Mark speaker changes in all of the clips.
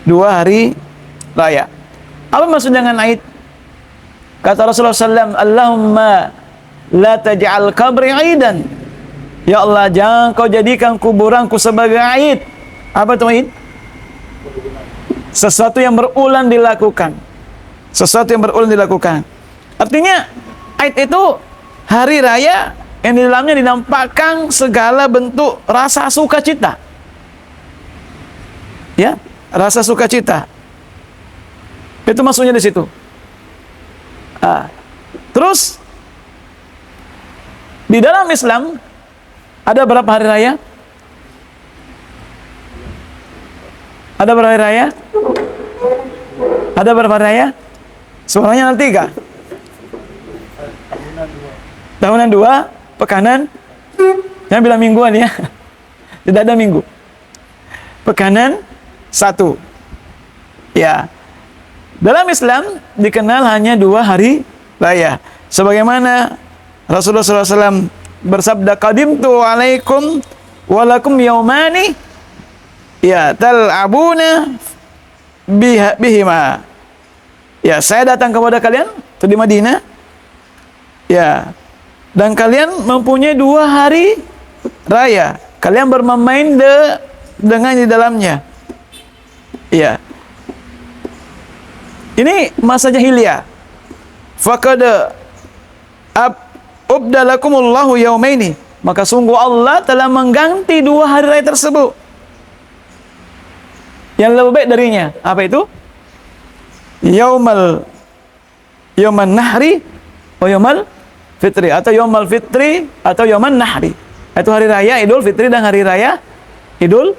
Speaker 1: 2 hari raya. Apa maksud dengan Aid? Kata Rasulullah SAW, Allahumma la taj'al qabri aidan. Ya Allah, jangan kau jadikan kuburanku sebagai Aid. Apa itu Aid? Sesuatu yang berulang dilakukan. Sesuatu yang berulang dilakukan. Artinya, Aid itu hari raya yang di dalamnya dinampakkan segala bentuk rasa sukacita. Ya, rasa sukacita. Itu maksudnya di situ. Terus di dalam Islam ada berapa hari raya? Ada berapa hari raya? Ada berapa hari raya? Suaranya nanti kah? Tahunan 2, pekanan. Jangan bilang mingguan ya. Tidak ada minggu. Pekanan 1. Ya. Dalam Islam dikenal hanya 2 hari raya. Sebagaimana Rasulullah SAW bersabda, qadimtu alaikum walakum yaumani ya tal'abuna bihima. Ya, saya datang kepada kalian itu di Madinah. Ya. Dan kalian mempunyai 2 hari raya. Kalian bermain dengan di dalamnya. Ya. Ini masa jahiliyah. Faqad ubdalakumullahu yaumaini. Maka sungguh Allah telah mengganti 2 hari raya tersebut yang lebih baik darinya. Apa itu? Yauman nahri wa yaumal fitri, atau yaumal fitri atau yauman nahri. Itu hari raya Idul Fitri dan hari raya Idul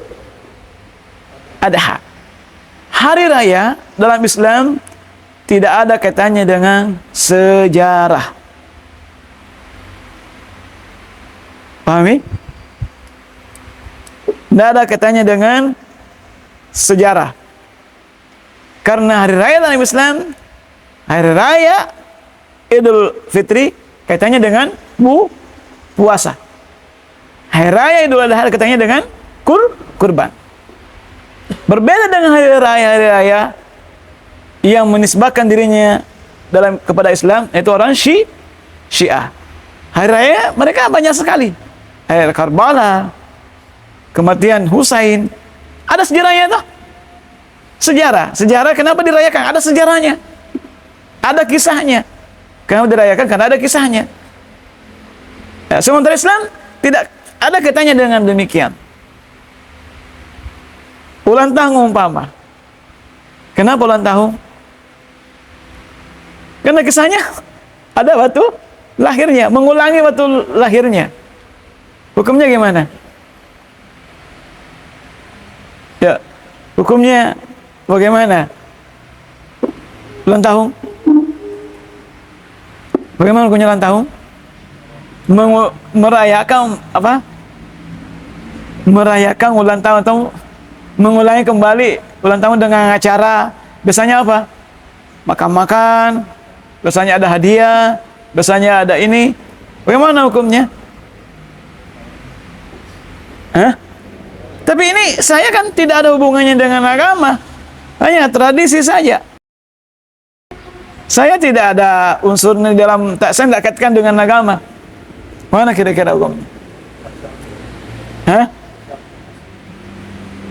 Speaker 1: Adha. Hari raya dalam Islam tidak ada kaitannya dengan sejarah. Pahami? Tidak ada kaitannya dengan sejarah. Karena hari raya dalam Islam, hari raya Idul Fitri kaitannya dengan puasa. Hari raya Idul Adha kaitannya dengan kurban. Berbeda dengan hari raya yang menisbahkan dirinya kepada Islam, yaitu orang Syiah. Hari raya mereka banyak sekali. Hari Karbala, kematian Husain, ada sejarahnya toh. Sejarah kenapa dirayakan? Ada sejarahnya. Ada kisahnya. Kenapa dirayakan? Karena ada kisahnya. Ya, sementara Islam tidak ada kaitannya dengan demikian. Ulang tahun umpama. Kenapa ulang tahun? Karena kisahnya ada waktu lahirnya, mengulangi waktu lahirnya. Hukumnya gimana? Ya, hukumnya bagaimana? Ulang tahun? Bagaimana hukumnya ulang tahun? Merayakan apa? Merayakan ulang tahun atau mengulangi kembali ulang tahun dengan acara, biasanya apa? Makan-makan, biasanya ada hadiah, biasanya ada ini. Bagaimana hukumnya? Hah? Tapi ini saya kan tidak ada hubungannya dengan agama, hanya tradisi saja. Saya tidak ada unsur di dalam, saya tidak kaitkan dengan agama. Mana kira-kira hukumnya? Hah?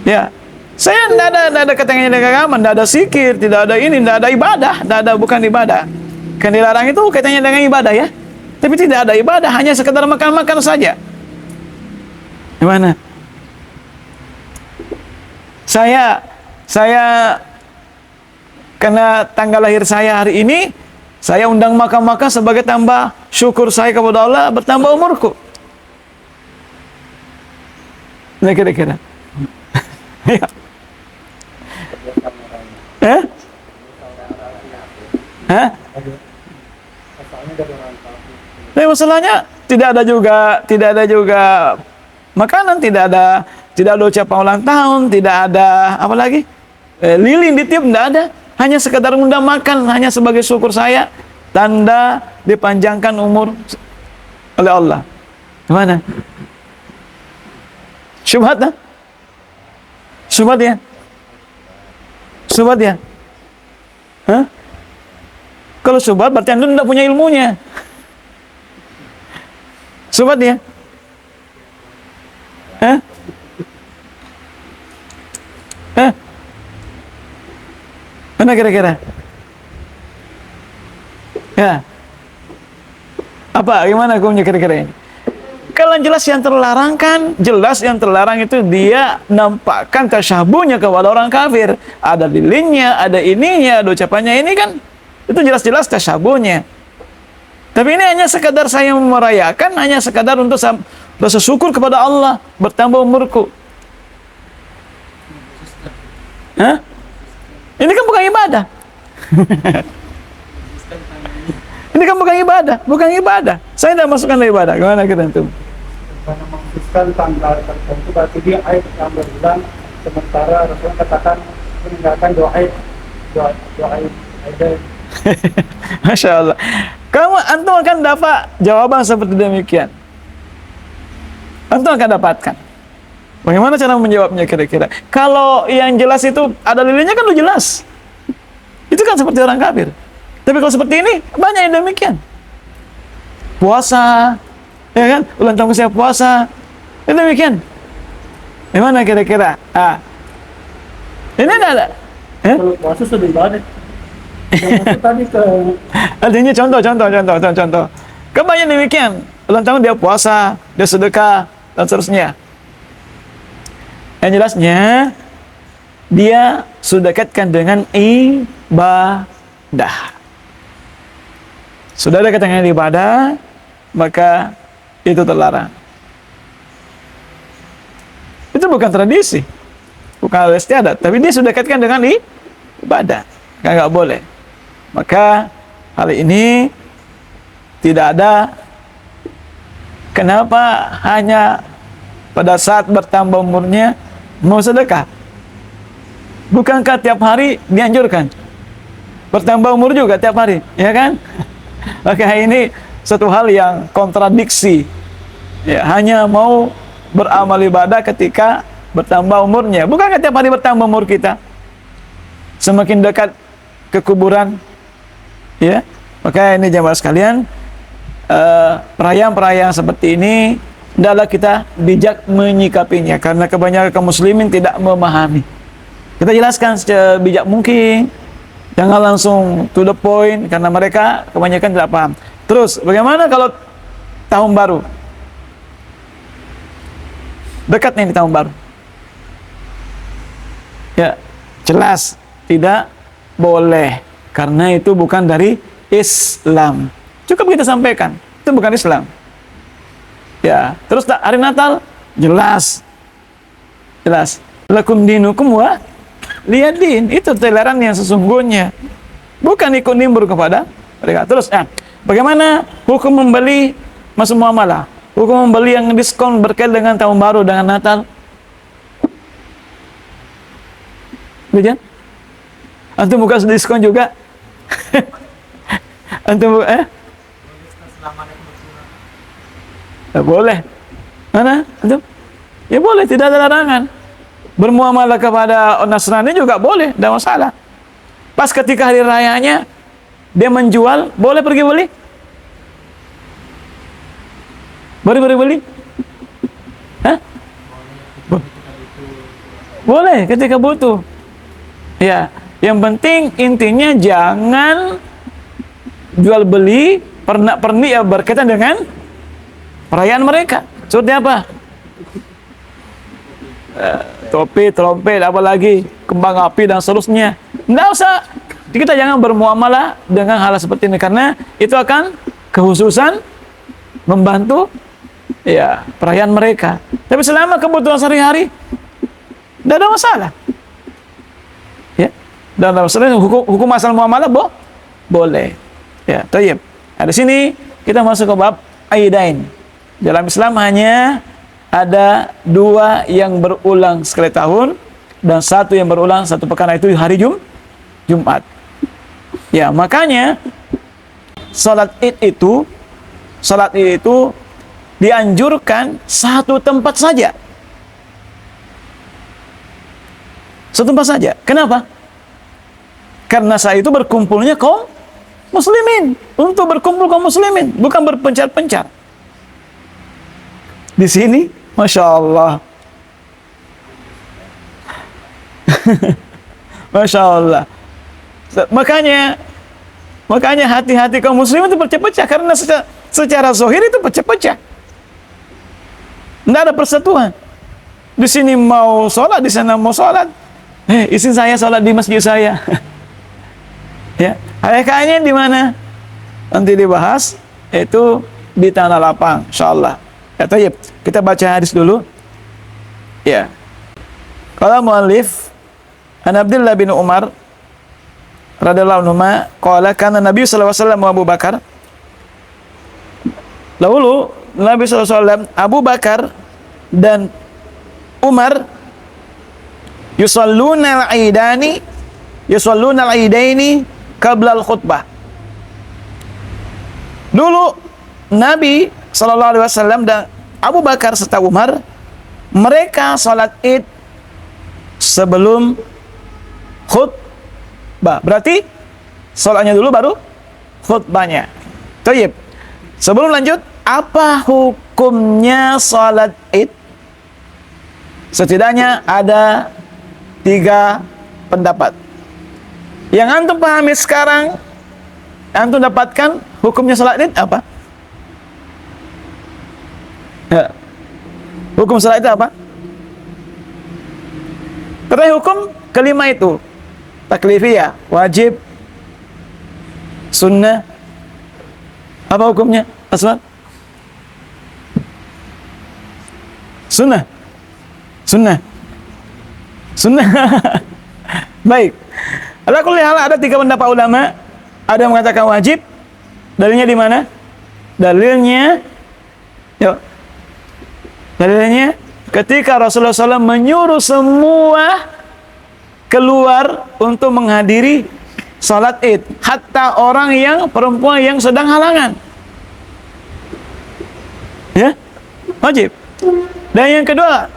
Speaker 1: Ya, saya tidak ada kaitannya dengan agama, tidak ada zikir, tidak ada ini, tidak ada ibadah, tidak ada, bukan ibadah. Kan dilarang itu kaitannya dengan ibadah ya. Tapi tidak ada ibadah, hanya sekedar makan-makan saja. Gimana? Saya karena tanggal lahir saya hari ini, saya undang makan-makan sebagai tambah syukur saya kepada Allah, bertambah umurku. Nah, kira-kira. Ya. Hah? Tapi masalahnya tidak ada juga makanan, tidak ada ucapan ulang tahun, tidak ada apa lagi? Lilin ditiup, tidak ada. Hanya sekedar undang makan, hanya sebagai syukur saya, tanda dipanjangkan umur oleh Allah. Gimana? Syubhat dah? Syubhat ya? Syubhat ya? Hah? Kalau syubhat berarti antum tidak punya ilmunya. Syubhat ya? Hah? Hah? Mana kira-kira? Ya. Apa? Gimana hukumnya kira-kira ini? Kalau jelas yang terlarang kan, jelas yang terlarang itu dia nampakkan tasyabuhnya kepada orang kafir. Ada lilinnya, ada ininya, ada ucapannya ini kan. Itu jelas-jelas tasyabuhnya. Tapi ini hanya sekadar saya merayakan, hanya sekadar untuk rasa syukur kepada Allah, bertambah umurku. Hah? Ini kan bukan ibadah. Ini kan bukan ibadah, bukan ibadah. Saya tidak masukkan ke ibadah. Gimana kita itu?
Speaker 2: Karena mengkhususkan tanggal tertentu berarti dia aib yang berulang, sementara Rasulullah katakan meninggalkan doa aib.
Speaker 1: Masya Allah. Antum akan dapat jawaban seperti demikian. Antum akan dapatkan. Bagaimana cara menjawabnya kira-kira? Kalau yang jelas itu ada lilinnya kan udah jelas. Itu kan seperti orang kafir. Tapi kalau seperti ini banyak yang demikian. Puasa, ya kan? Ulang tahun saya puasa. Itu demikian. Bagaimana kira-kira? Ini ada.
Speaker 2: Kalau puasa sudah ibadah. Tadi ke
Speaker 1: Artinya contoh. Kebanyakan demikian. Ulang tahun dia puasa, dia sedekah, dan seterusnya. Yang jelasnya, dia sudah dekatkan dengan ibadah. Sudah dekat dengan ibadah, maka itu terlarang. Itu bukan tradisi, bukan hal istiadat, tapi dia sudah dekatkan dengan ibadah. Nggak boleh. Maka hal ini tidak ada. Kenapa hanya pada saat bertambah umurnya mau sedekah? Bukankah tiap hari dianjurkan? Bertambah umur juga tiap hari, ya kan? Maka ini satu hal yang kontradiksi. Ya, hanya mau beramal ibadah ketika bertambah umurnya. Bukankah tiap hari bertambah umur kita? Semakin dekat ke kuburan, ya. Maka ini jamaah sekalian, perayaan-perayaan seperti ini hendaklah kita bijak menyikapinya, karena kebanyakan kaum muslimin tidak memahami. Kita jelaskan sebijak mungkin, jangan langsung to the point, karena mereka kebanyakan tidak paham. Terus, bagaimana kalau tahun baru? Dekat nih di tahun baru. Ya, jelas tidak boleh, karena itu bukan dari Islam. Cukup kita sampaikan, itu bukan Islam. Ya, terus hari Natal jelas. Lakum dinukum wa liyadin. Itu toleran yang sesungguhnya. Bukan ikut nimbrung kepada mereka. Terus, bagaimana hukum membeli masuk muamalah? Hukum membeli yang diskon berkait dengan tahun baru, dengan Natal? Lihat? Antum buka diskon juga? Antum boleh. Mana? Antum? Ya boleh, tidak ada larangan. Bermuamalah kepada Nasrani juga boleh, tidak masalah. Pas ketika hari rayanya dia menjual, boleh pergi beli? Boleh beli? Hah? Boleh ketika butuh. Ya, yang penting intinya jangan jual beli pernak-pernik yang berkaitan dengan perayaan mereka. Seperti apa? Topi, trompet, apalagi kembang api dan seterusnya. Nggak usah. Kita jangan bermuamalah dengan hal seperti ini, karena itu akan kekhususan membantu ya perayaan mereka. Tapi selama kebutuhan sehari-hari, tidak ada masalah. Ya, tidak ada masalah. Hukum asal muamalah boleh. Ya, tayyib. Nah, di sini kita masuk ke bab aidain. Dalam Islam hanya ada 2 yang berulang sekali tahun dan 1 yang berulang 1 pekan, itu hari Jumat. Ya, makanya salat Id itu dianjurkan 1 tempat saja. 1 tempat saja. Kenapa? Karena saat itu berkumpulnya kaum muslimin. Untuk berkumpul kaum muslimin, bukan berpencar-pencar. Di sini, Masya Allah. Masya Allah. Makanya hati-hati kaum muslimin itu pecah-pecah. Karena secara zahir itu pecah-pecah. Tidak ada persatuan. Di sini mau sholat, di sana mau sholat. Izin saya sholat di masjid saya. Ya, HKI-nya di mana? Nanti dibahas. Itu di tanah lapang, insyaallah. Ya, tayyib. Kita baca hadis dulu. Ya. Qala muallif an Abdullah bin Umar radhiyallahu anhu qala kana Nabi sallallahu alaihi wasallam Abu Bakar. Dahulu Nabi sallallahu alaihi wasallam, Abu Bakar dan Umar yusalluna al-aidaini qabla al-khutbah. Dulu Nabi sallallahu alaihi wasallam dan Abu Bakar serta Umar mereka salat Id sebelum khutbah. Berarti salatnya dulu baru khutbahnya. Thayyib. Sebelum lanjut, apa hukumnya salat Id? Setidaknya ada 3 pendapat. Yang antum pahami sekarang, antum dapatkan hukumnya salat Id apa? Ya. Hukum salat itu apa? Terakhir hukum kelima itu taklifiyah, wajib, sunnah. Apa hukumnya? Aswad? Sunnah. Sunnah. Sunnah. Baik. Ala kulli hal ada 3 pendapat ulama. Ada yang mengatakan wajib. Dalilnya di mana? Dalilnya ketika Rasulullah SAW menyuruh semua keluar untuk menghadiri salat Id, hatta orang yang perempuan yang sedang halangan. Ya, wajib. Dan yang kedua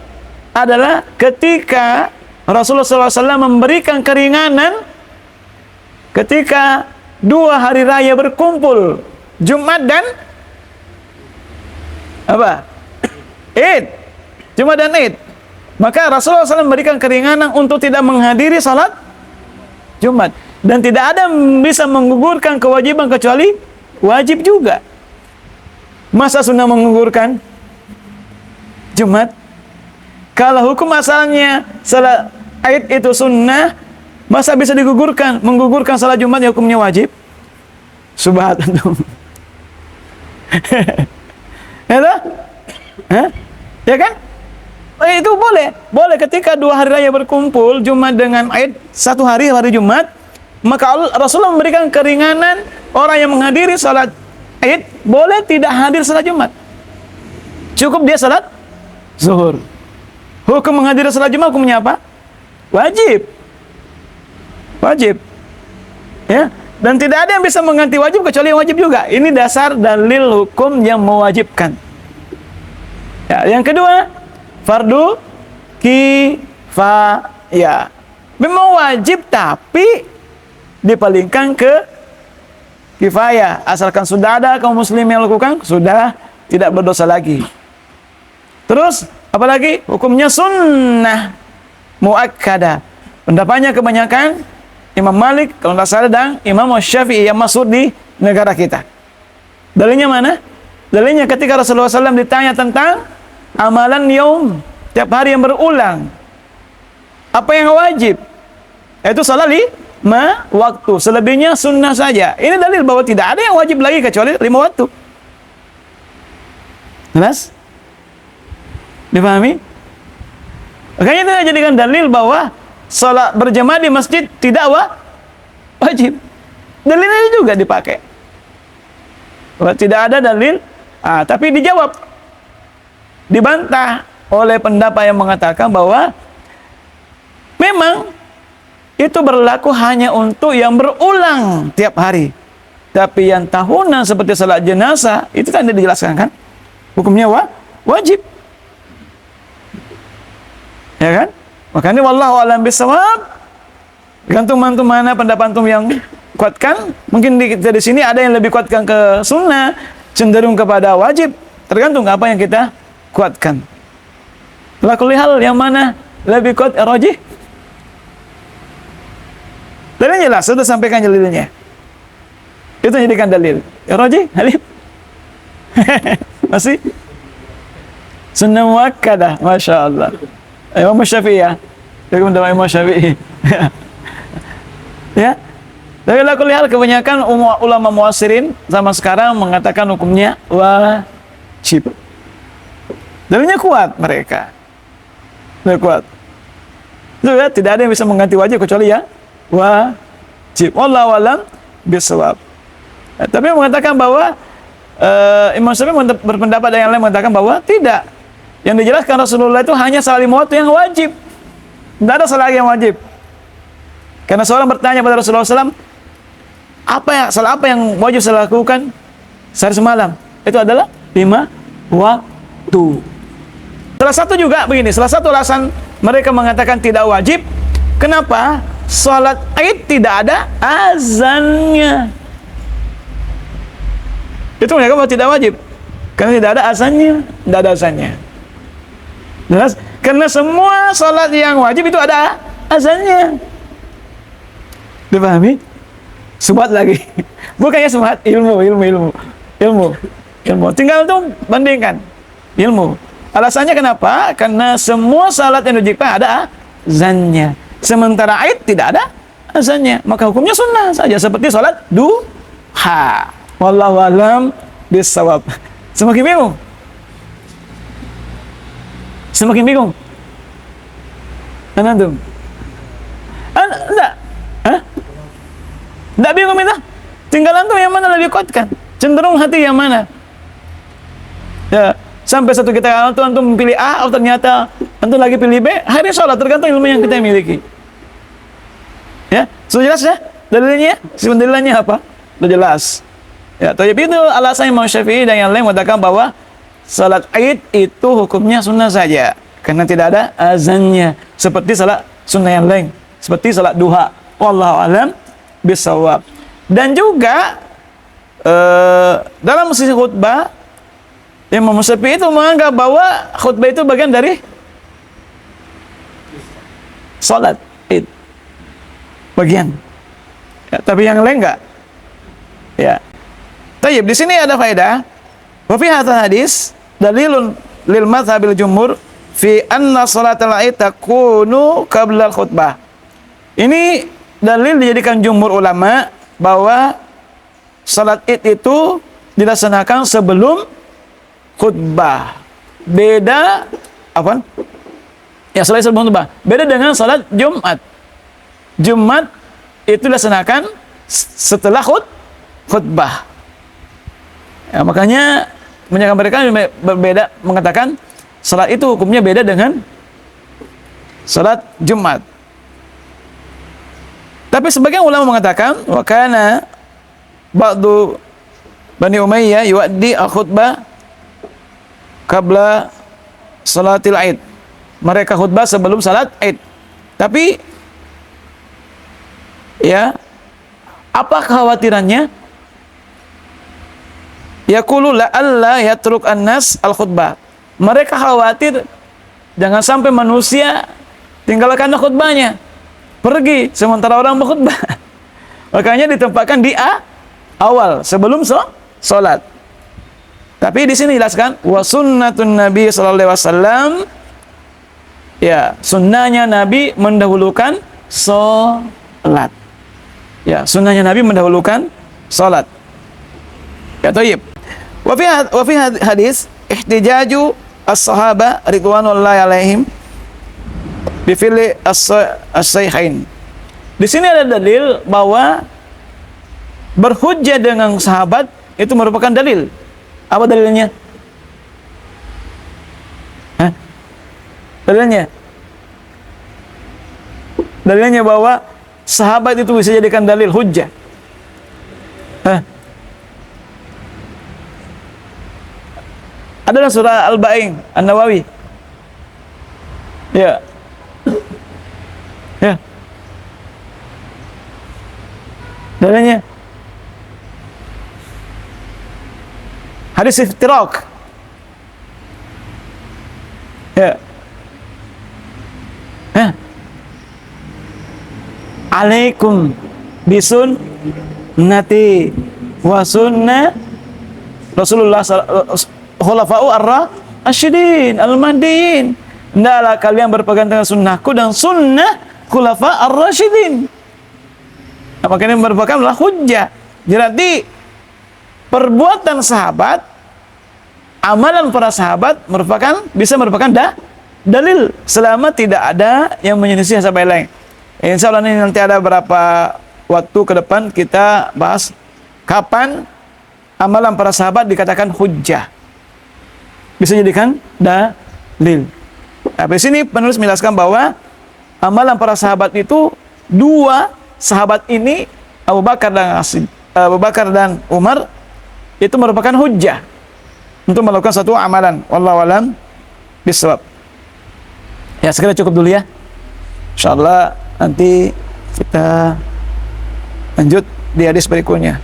Speaker 1: adalah ketika Rasulullah SAW memberikan keringanan ketika 2 hari raya berkumpul, Jumat dan apa? Id. Jumat dan Id. Maka Rasulullah SAW memberikan keringanan untuk tidak menghadiri salat Jumat. Dan tidak ada yang bisa menggugurkan kewajiban kecuali wajib juga. Masa sunnah menggugurkan Jumat? Kalau hukum asalnya salat Id itu sunnah, masa bisa digugurkan? Menggugurkan salat Jumat ya hukumnya wajib? Subhat antum. Ya kan? Itu boleh ketika 2 hari raya berkumpul, Jumat dengan Id, 1 hari Jumat, maka Rasulullah memberikan keringanan orang yang menghadiri salat Id boleh tidak hadir salat Jumat. Cukup dia salat zuhur. Hukum menghadiri salat Jumat hukumnya apa? Wajib. Wajib. Ya, dan tidak ada yang bisa mengganti wajib kecuali yang wajib juga. Ini dasar dalil hukum yang mewajibkan. Ya, yang kedua, fardu kifayah. Memang wajib tapi dipalingkan ke kifayah. Asalkan sudah ada kaum muslim yang lakukan, sudah tidak berdosa lagi. Terus, apalagi hukumnya sunnah muakkadah. Pendapatnya kebanyakan Imam Malik, kalau tidak salah, dan Imam Syafi'i yang masuk di negara kita. Dalilnya mana? Dalilnya ketika Rasulullah SAW ditanya tentang amalan yaum, tiap hari yang berulang. Apa yang wajib? Itu salat 5 waktu. Selebihnya sunnah saja. Ini dalil bahwa tidak ada yang wajib lagi kecuali 5 waktu. Jelas? Dipahami? Makanya itu jadikan dalil bahwa salat berjamaah di masjid tidak wajib. Dalilnya juga dipakai. Bahwa tidak ada dalil, tapi dijawab, dibantah oleh pendapat yang mengatakan bahwa memang itu berlaku hanya untuk yang berulang tiap hari. Tapi yang tahunan seperti salat jenazah itu kan dijelaskan kan? Hukumnya wajib. Ya kan? Makanya wallahu a'lam bishawab, Gantung antum mana pendapat antum yang kuatkan. Mungkin kita di sini ada yang lebih kuatkan ke sunnah, cenderung kepada wajib. Tergantung apa yang kita kuatkan. Lakul hal yang mana lebih kuat rajih? Dalilnya jelas, sudah sampaikan dalilnya. Itu jadikan dalil. Rajih, Halif. Masih? Sunnah muakkadah, Masya Allah. Imam Syafi'i ya. Jadi mendapat Imam Syafi'i. Ya. Tapi lakul hal kebanyakan ulama muasirin zaman sekarang mengatakan hukumnya wajib. Dalilnya kuat mereka. Dalil kuat. Ya, tidak ada yang bisa mengganti wajib kecuali ya wajib. Wallahu a'lam bishawab. Tapi mengatakan bahwa Imam Syafi'i berpendapat yang lain mengatakan bahwa tidak. Yang dijelaskan Rasulullah itu hanya salat lima waktu yang wajib. Tidak ada salat yang wajib. Karena seorang bertanya pada Rasulullah SAW, salat apa yang wajib saya lakukan sehari semalam? Itu adalah 5 waktu. Salah satu juga begini, salah satu alasan mereka mengatakan tidak wajib, kenapa? Salat Id tidak ada azannya. Itu mereka bahwa tidak wajib. Karena tidak ada azannya, tidak ada azannya. Jelas? Karena semua salat yang wajib itu ada azannya. Dipahami? Subhat lagi. Bukannya subhat, ilmu. Tinggal tuh bandingkan ilmu. Alasannya kenapa? Karena semua salat yang wajibkan ada azannya. Sementara Id tidak ada azannya. Maka hukumnya sunnah saja seperti salat duha. Wallahu a'lam bishawab. Semakin bingung? Semakin bingung? Antum? Enggak? Hah? Enggak bingung itu? Tinggal antum yang mana lebih kuatkan? Cenderung hati yang mana? Ya, sampai satu kita antum pilih A, atau ternyata antum lagi pilih B, hari sholat tergantung ilmu yang kita miliki. Ya, sudah jelas ya? Dalilnya? Dalilnya apa? Sudah jelas. Ya, tapi itu alasan Imam Syafi'i dan yang lain mengatakan bahwa salat Id itu hukumnya sunnah saja karena tidak ada azannya seperti salat sunnah yang lain, seperti salat duha. Wallahu a'lam bishawab. Dan juga dalam sisi khutbah Imam Syafi'i itu menganggap bahwa khutbah itu bagian dari salat Id. Bagian. Ya, tapi yang lain enggak. Ya. Tayyib, di sini ada faedah. Wa fi hadzal hadis dalilun lil madhhabil jumhur fi anna salatal Id takunu qabla al-khutbah. Ini dalil dijadikan jumhur ulama bahwa salat Id itu dilaksanakan sebelum khutbah. Beda apa? Ya, salat sebelum khutbah. Beda dengan salat Jumat. Jumat itu dilaksanakan setelah khutbah. Ya, makanya mereka berbeda mengatakan salat itu hukumnya beda dengan salat Jumat. Tapi sebagian ulama mengatakan wa kana ba'du Bani Umayyah yuaddi al-khutbah qabla salatil Id. Mereka khutbah sebelum salat Id. Tapi ya, apa kekhawatirannya? Yaqulu la'alla yatruk an-nas al-khutbah. Mereka khawatir jangan sampai manusia tinggalkan khutbahnya, pergi sementara orang berkhutbah. Makanya ditempatkan di awal sebelum salat. Tapi di sini jelaskan wa sunnatun Nabi sallallahu alaihi wasallam. Ya, sunnahnya Nabi mendahulukan salat. Ya, sunnahnya Nabi mendahulukan salat. Ya, thayyib. Wa fi hadis ihtijaju as-sahaba ridwanullahi alaihim bi fi'li as-sayhain. Di sini ada dalil bahwa berhujjah dengan sahabat itu merupakan dalil. Apa dalilnya? Hah? Dalilnya? Dalilnya bahwa sahabat itu bisa jadikan dalil hujjah. Hah? Adalah surah Al-Ba'in An-Nawawi. Ya. Ya. Dalilnya hadis iftirak. Ya. Alaikum bisunnati wa sunnah Rasulullah khulafa'u ar-rasyidin al-mahdiyyin. Hendaklah kalian berpegang teguh sunnahku dan sunnah khulafa ar-rasyidin. Nah, makanya merupakan adalah hujjah. Jadi perbuatan sahabat, amalan para sahabat bisa merupakan dalil selama tidak ada yang menyelisih sahabat lain. Insya Allah ini nanti ada beberapa waktu ke depan kita bahas kapan amalan para sahabat dikatakan hujjah, bisa jadikan dalil. Nah, di sini penulis menjelaskan bahwa amalan para sahabat itu, dua sahabat ini Abu Bakar dan Umar itu merupakan hujjah untuk melakukan satu amalan. Wallahu a'lam bishawab. Ya, sekali cukup dulu ya. Insyaallah nanti kita lanjut di hadis berikutnya.